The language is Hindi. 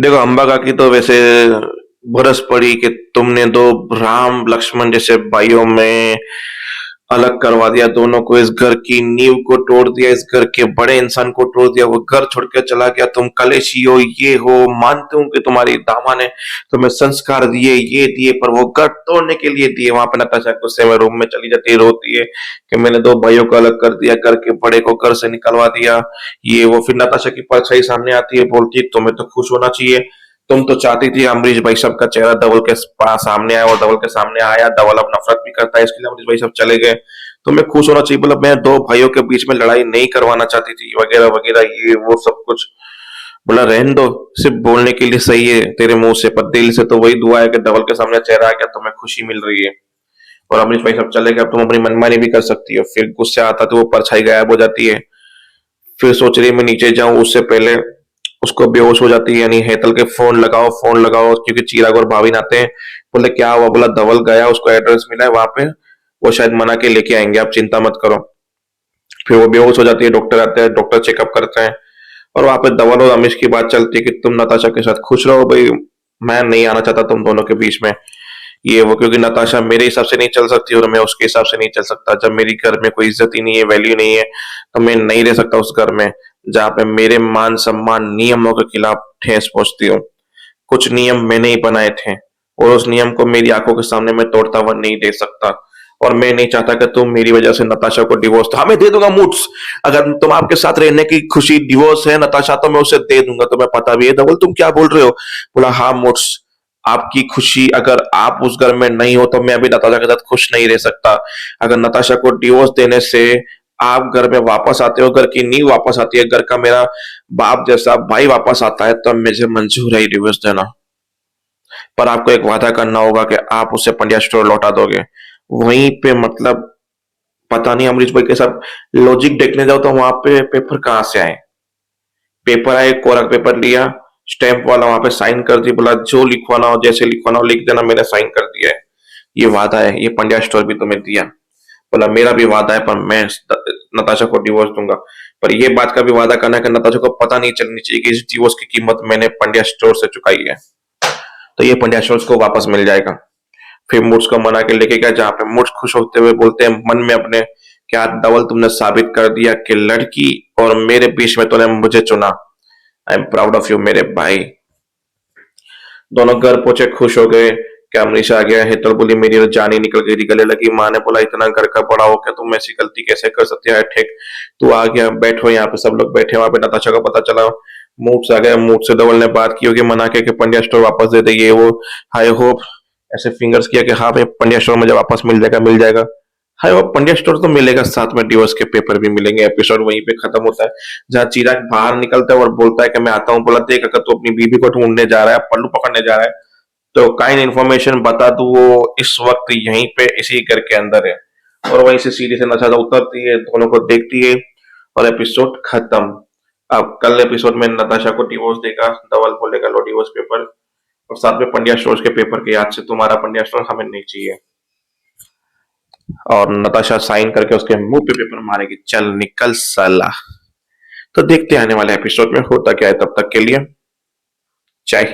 देखो अम्बा काकी तो वैसे बरस पड़ी कि तुमने दो राम लक्ष्मण जैसे भाइयों में अलग करवा दिया, दोनों को, इस घर की नींव को तोड़ दिया, इस घर के बड़े इंसान को तोड़ दिया, वो घर छोड़ के चला गया। तुम कलेशी हो, ये हो, मानते हूँ कि तुम्हारी दामा ने तुम्हें संस्कार दिए, ये दिए, पर वो घर तोड़ने के लिए दिए। वहां पे नताशा गुस्से में रूम में चली जाती है, रोती है कि मैंने दो भाइयों को अलग कर दिया, घर के बड़े को घर से निकलवा दिया, ये वो। फिर नताशा की परछाई सामने आती है, बोलती है तुम्हें तो खुश होना चाहिए, तुम तो चाहती थी अमरीश भाई साहब का चेहरा धवल के सामने आया, और धवल के सामने आया, धवल अब नफरत भी करता है, इसके लिए अमरीश भाई साहब चले गए। तुम्हें खुश होना चाहिए, मतलब मैं दो भाइयों के बीच में लड़ाई नहीं करवाना चाहती थी, वगैरह वगैरह, ये वो सब कुछ। बोला रहने दो, सिर्फ बोलने के लिए सही है तेरे मुंह से, पर दिल से तो वही दुआ है कि धवल के सामने चेहरा आ गया, तुम्हें खुशी मिल रही है। और अमरीश भाई साहब चले गए, अब तुम अपनी मनमानी भी कर सकती हो। फिर गुस्सा आता तो वो परछाई गायब हो जाती है। फिर सोच रही मैं नीचे जाऊं उससे पहले उसको बेहोश हो जाती है, यानी हेतल के फोन लगाओ, क्योंकि चिराग और भाभी आते हैं। बोले क्या हुआ? बोला धवल गया, उसको एड्रेस मिला है वहां पे, वो शायद मना के लेके आएंगे, आप चिंता मत करो। फिर वो बेहोश हो जाती है, डॉक्टर आते हैं, डॉक्टर चेकअप करते हैं, और वहां पे धवल और अमीश की बात चलती है कि तुम नताशा के साथ खुश रहो भाई, मैं नहीं आना चाहता तुम दोनों के बीच में, ये वो, क्योंकि नताशा मेरे हिसाब से नहीं चल सकती और मैं उसके हिसाब से नहीं चल सकता। जब मेरी घर में कोई इज्जत ही नहीं है, वैल्यू नहीं है, तो मैं नहीं रह सकता उस घर में जहाँ पे मेरे मान सम्मान नियमों के खिलाफ ठेस पहुंचती हो। कुछ नियम मैंने ही बनाए थे, और उस नियम को मेरी आंखों के सामने मैं तोड़ता हुआ नहीं देख सकता। और मैं नहीं चाहता कि तुम मेरी वजह से नताशा को डिवोर्स, हाँ मैं दे दूंगा मूड्स, अगर तुम आपके साथ रहने की खुशी डिवोर्स है नताशा, तो मैं उसे दे दूंगा, तुम्हें पता भी है। धवल तुम क्या बोल रहे हो? बोला हाँ मूड्स, आपकी खुशी, अगर आप उस घर में नहीं हो तो मैं भी नताशा के साथ खुश नहीं रह सकता। अगर नताशा को डिवोर्स देने से आप घर में वापस आते हो, घर की नींव वापस आती है, घर का मेरा बाप जैसा भाई वापस आता है, तब मुझे मंजूर है डिवोर्स देना। पर आपको एक वादा करना होगा कि आप उसे पंड्या स्टोर लौटा दोगे। वहीं पे मतलब पता नहीं अमरीश भाई के साथ लॉजिक देखने जाओ तो वहां पे पेपर कहाँ से आए? पेपर आए, कोरा पेपर लिया, स्टैंप वाला वहां पे साइन कर दी, बोला जो लिखवाना हो, जैसे लिखवाना हो लिख देना, मैंने साइन कर दिया है, ये वादा है, ये पंड्या स्टोर भी तुम्हें दिया। बोला मेरा भी वादा है, पर मैं नताशा को डिवोर्स दूंगा, पर ये बात का भी वादा करना है कि नताशा को पता नहीं चलनी चाहिए कि इस डिवोर्स की कीमत मैंने पंड्या स्टोर से चुकाई है, तो ये पंड्या स्टोर को वापस मिल जाएगा। फिर मूड्स को मना के लेके गया, जहां पे मूड्स खुश होते हुए बोलते हैं मन में अपने, क्या धवल तुमने साबित कर दिया कि लड़की और मेरे बीच में तूने मुझे चुना, I am proud of you मेरे भाई। दोनों घर पहुंचे, खुश हो गए कि अमरीशा आ गया है। तो बोली मेरी तो जान ही निकल गई थी, गले लगी। माँ ने बोला इतना घर का बड़ा हो के तुम ऐसी गलती कैसे कर सकती है? ठीक, तू आ गया, बैठो यहाँ पे, सब लोग बैठे। वहां पे नताशा को पता चला, मूड से आ गया, मूड से धवल ने बात की होगी मना के कि पंड्या स्टोर वापस दे देगी वो। हाई होप ऐसे फिंगर्स किया कि हाँ भाई पंड्या स्टोर मुझे वापस मिल जाएगा, मिल जाएगा। हाय वो पंड्या स्टोर तो मिलेगा, साथ में डिवोर्स के पेपर भी मिलेंगे। एपिसोड वहीं पे खत्म होता है, जहाँ चिराग बाहर निकलता है और बोलता है कि मैं आता हूँ। बोला देख अगर तू अपनी बीबी को ढूंढने जा रहा है, पल्लू पकड़ने जा रहा है, तो काइंड इन्फॉर्मेशन बता दू, वो इस वक्त यहीं पे इसी घर के अंदर है। और वहीं से सीढ़ी से नशा उतरती है, दोनों को देखती है, और एपिसोड खत्म। अब कल एपिसोड में नताशा को डिवोर्स देगा, धवल बोलेगा लो डिवोर्स पेपर, और साथ में पंड्या स्टोर के पेपर के, याद से तुम्हारा पंड्या स्टोर हमें नहीं चाहिए। और नताशा साइन करके उसके मुंह पे पेपर मारेगी, चल निकल साला। तो देखते हैं आने वाले एपिसोड में होता क्या है, तब तक के लिए जय हिंद।